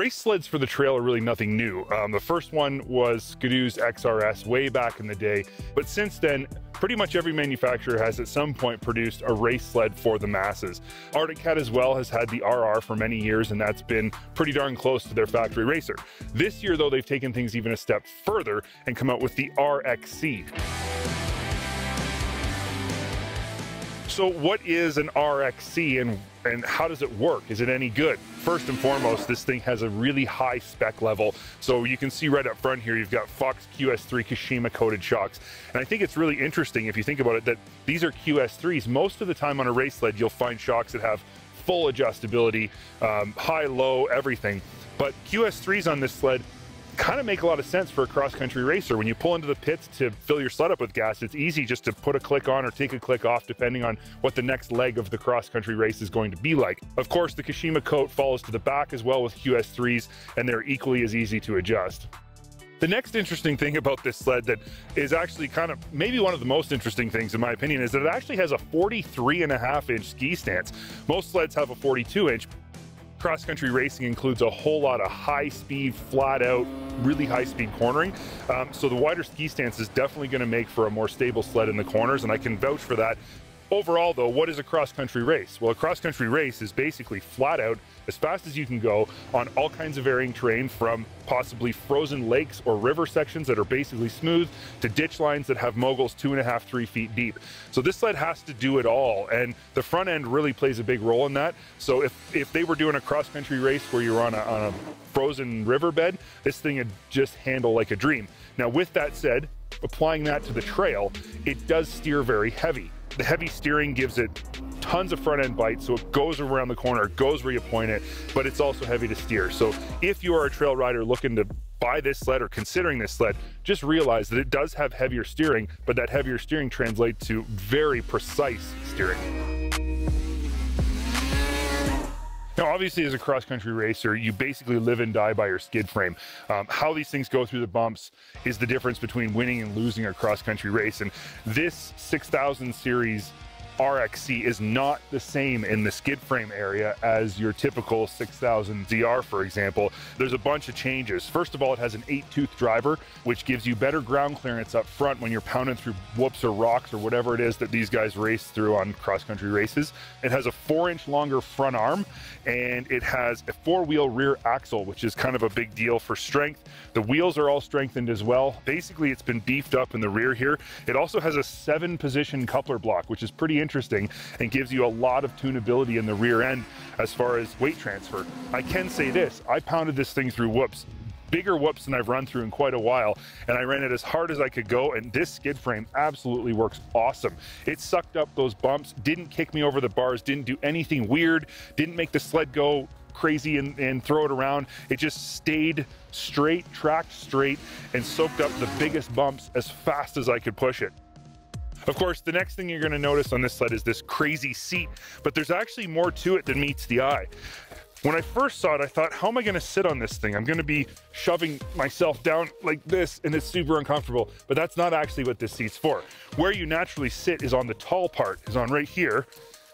Race sleds for the trail are really nothing new. The first one was Skidoo's XRS way back in the day, but since then, pretty much every manufacturer has at some point produced a race sled for the masses. Cat as well has had the RR for many years, and that's been pretty darn close to their factory racer. This year though, they've taken things even a step further and come out with the RXC. So what is an RXC and how does it work? Is it any good? First and foremost, this thing has a really high spec level. So you can see right up front here, you've got Fox QS3 Kashima coated shocks. And I think it's really interesting if you think about it that these are QS3s. Most of the time on a race sled, you'll find shocks that have full adjustability, high, low, everything. But QS3s on this sled kind of make a lot of sense for a cross-country racer. When you pull into the pits to fill your sled up with gas, it's easy just to put a click on or take a click off depending on what the next leg of the cross-country race is going to be like. Of course, the Kashima coat follows to the back as well with QS3s, and they're equally as easy to adjust. The next interesting thing about this sled that is actually kind of maybe one of the most interesting things in my opinion is that it actually has a 43.5-inch ski stance. Most sleds have a 42-inch. Cross-country racing includes a whole lot of high-speed, flat-out, really high-speed cornering. So the wider ski stance is definitely going to make for a more stable sled in the corners, and I can vouch for that. Overall, though, what is a cross-country race? Well, a cross-country race is basically flat out, as fast as you can go on all kinds of varying terrain, from possibly frozen lakes or river sections that are basically smooth to ditch lines that have moguls 2.5 to 3 feet deep. So this sled has to do it all, and the front end really plays a big role in that. So if they were doing a cross-country race where you're on a frozen riverbed, this thing would just handle like a dream. Now, with that said, applying that to the trail, it does steer very heavy. The heavy steering gives it tons of front end bite, so it goes around the corner, it goes where you point it, but it's also heavy to steer. So if you are a trail rider looking to buy this sled or considering this sled, just realize that it does have heavier steering, but that heavier steering translates to very precise steering. Now, obviously, as a cross-country racer, you basically live and die by your skid frame. How these things go through the bumps is the difference between winning and losing a cross-country race. And this 6000 series RXC is not the same in the skid frame area as your typical 6000 ZR, for example. There's a bunch of changes. First of all, it has an 8-tooth driver, which gives you better ground clearance up front when you're pounding through whoops or rocks or whatever it is that these guys race through on cross-country races. It has a 4-inch longer front arm, and it has a 4-wheel rear axle, which is kind of a big deal for strength. The wheels are all strengthened as well. Basically, it's been beefed up in the rear here. It also has a 7-position coupler block, which is pretty interesting and gives you a lot of tunability in the rear end as far as weight transfer. I can say this, I pounded this thing through whoops, bigger whoops than I've run through in quite a while, and I ran it as hard as I could go, and this skid frame absolutely works awesome. It sucked up those bumps, didn't kick me over the bars, didn't do anything weird, didn't make the sled go crazy and throw it around. It just stayed straight, tracked straight, and soaked up the biggest bumps as fast as I could push it. Of course, the next thing you're going to notice on this sled is this crazy seat, but there's actually more to it than meets the eye. When I first saw it, I thought, how am I going to sit on this thing? I'm going to be shoving myself down like this, and it's super uncomfortable. But that's not actually what this seat's for. Where you naturally sit is on the tall part, is on right here.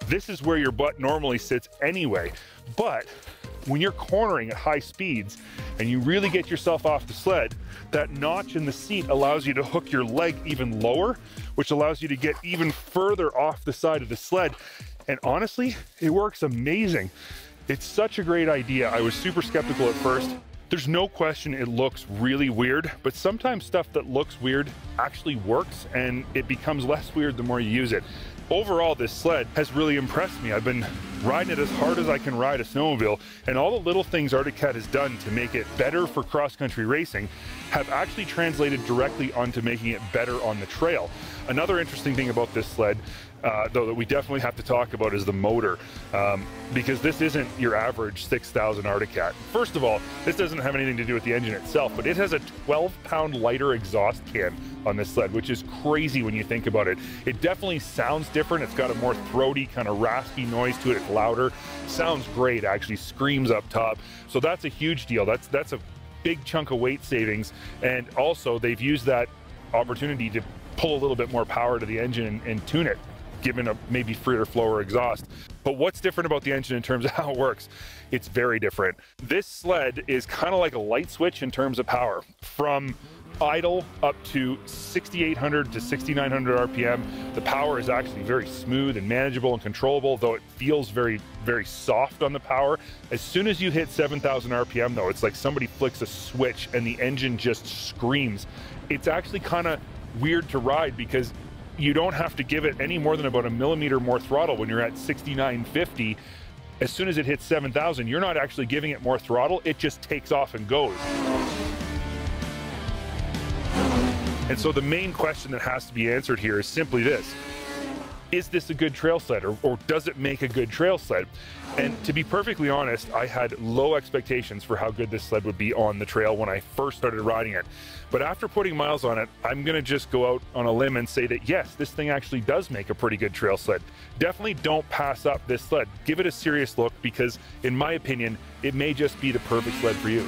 This is where your butt normally sits anyway. But when you're cornering at high speeds and you really get yourself off the sled, that notch in the seat allows you to hook your leg even lower, which allows you to get even further off the side of the sled. And honestly, it works amazing. It's such a great idea. I was super skeptical at first. There's no question it looks really weird, but sometimes stuff that looks weird actually works, and it becomes less weird the more you use it. Overall, this sled has really impressed me. I've been riding it as hard as I can ride a snowmobile, and all the little things Cat has done to make it better for cross-country racing have actually translated directly onto making it better on the trail. Another interesting thing about this sled, though, that we definitely have to talk about is the motor, because this isn't your average 6000 Cat. First of all, this doesn't have anything to do with the engine itself, but it has a 12-pound lighter exhaust can on this sled, which is crazy when you think about it. It definitely sounds different. It's got a more throaty, kind of raspy noise to it. It's louder. Sounds great, actually screams up top. So that's a huge deal. That's a big chunk of weight savings. And also, they've used that opportunity to pull a little bit more power to the engine and tune it. given a maybe freer flow or exhaust. But what's different about the engine in terms of how it works? It's very different. This sled is kind of like a light switch in terms of power. From idle up to 6,800 to 6,900 RPM, the power is actually very smooth and manageable and controllable, though it feels very, very soft on the power. As soon as you hit 7,000 RPM though, it's like somebody flicks a switch and the engine just screams. It's actually kind of weird to ride because you don't have to give it any more than about a millimeter more throttle when you're at 6,950. As soon as it hits 7,000, you're not actually giving it more throttle, it just takes off and goes. And so the main question that has to be answered here is simply this: is this a good trail sled, or does it make a good trail sled? And to be perfectly honest, I had low expectations for how good this sled would be on the trail when I first started riding it. But after putting miles on it, I'm gonna just go out on a limb and say that yes, this thing actually does make a pretty good trail sled. Definitely don't pass up this sled. Give it a serious look because, in my opinion, it may just be the perfect sled for you.